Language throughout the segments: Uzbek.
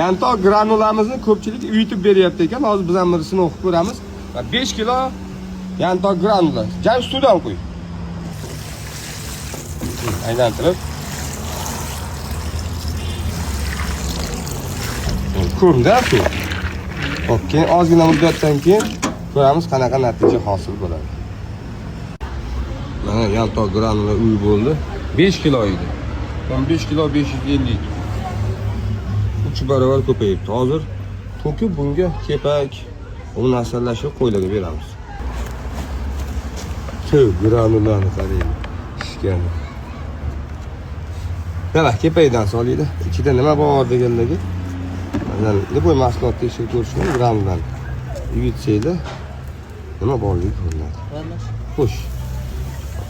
Yantoq granulamizni ko'pchilik uyutib beryapti ekan. Hozir biz ham birisini o'qib ko'ramiz. 5 kilo yantoq granula. Jan ustidan qo'y. Aylantirib. Ko'rdi shu. Xo'p, keyin ozgina muddatdan keyin ko'ramiz qanaqa natija hosil bo'ladi. Mana yantoq granula uy bo'ldi. 5 kilo edi. 5 kilo 550. 3 barobar ko'payibdi. Hozir to'kib bunga kepak, bu narsalarni qo'ylarga beramiz. Granulani qarang. Pishgan. Mana kepakdan soliydi. Ichida nima bor deganligi. Mana bu mahsulot tekshirib ko'rishni granulani yuvitsanglar nima borligi ko'rinadi. Xo'sh.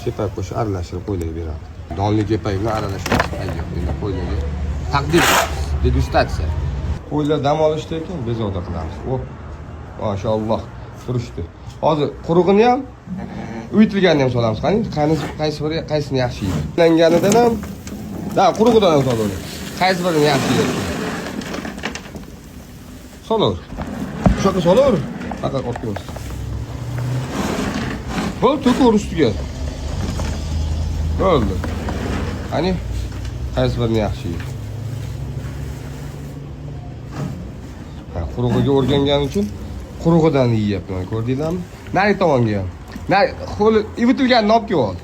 Kepak qo'shib aralashtirib qo'ylarga beramiz. Donli kepak bilan aralashtirib qo'ylarga taqdim degustatsiya. Qo'ylar dam olishdi ekan bezovta qilamiz. Hop. Mashalloh turishdi. Hozir qurug'ini ham uyitilganini ham solamiz. Qaysini yaxshi yeydi. Langanidan ham qurug'idan ham solavering. Qaysi birini yaxshi yeydi? Solaver. Shu yoqqa solaver. Faqat otimiz. Bu to'kir ustiga. Bo'ldi. Qani qaysi birini yaxshi yeydi? Qurug'iga o'rgangani uchun qurug'idan yeyapman, ko'rdinglarmi? Nari tomonga ham. Nari qo'li ivitilganini olib kelib ol.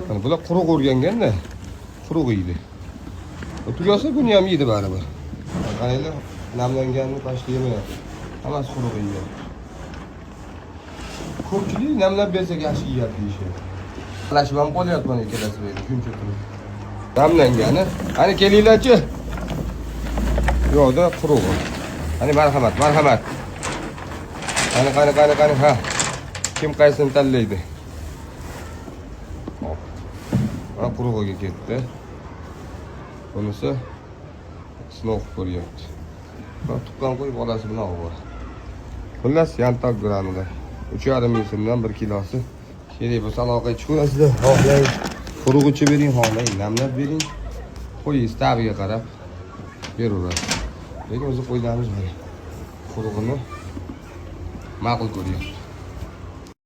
Mana bular quruq o'rganganda quruq yeydi. Tugasa buni ham yeydi baribir. Qaranglar, namlanganini pashta yemayapti. Hammasi quruq yeyapti. Ko'pchilik namlab bersak yaxshi yeyapti deyishyapti. Talashib ham qolyapman ikkalasi bilan shuncha turib. Namlangani, qani kelinglarchi. Yo'qda quruq. Qani marhamat. Qani ha. Kim qaysini tanlaydi? Hop. Mana qurug'iga ketdi. Bunisi sinov ko'ryapti. Tuqqan qo'yib bolasi bilan olib. Xullas yantoq granula 3,5 ming so'mdan 1 kilosi. Kerak bo'lsa aloqaga chiqasizlar. Xohlang qurug'icha bering, xohlang namlab bering. Qo'y istabiga qarab beraverasiz. Lekin o'zi qo'ylarimiz mana qurug'ini ma'qul ko'ryapti.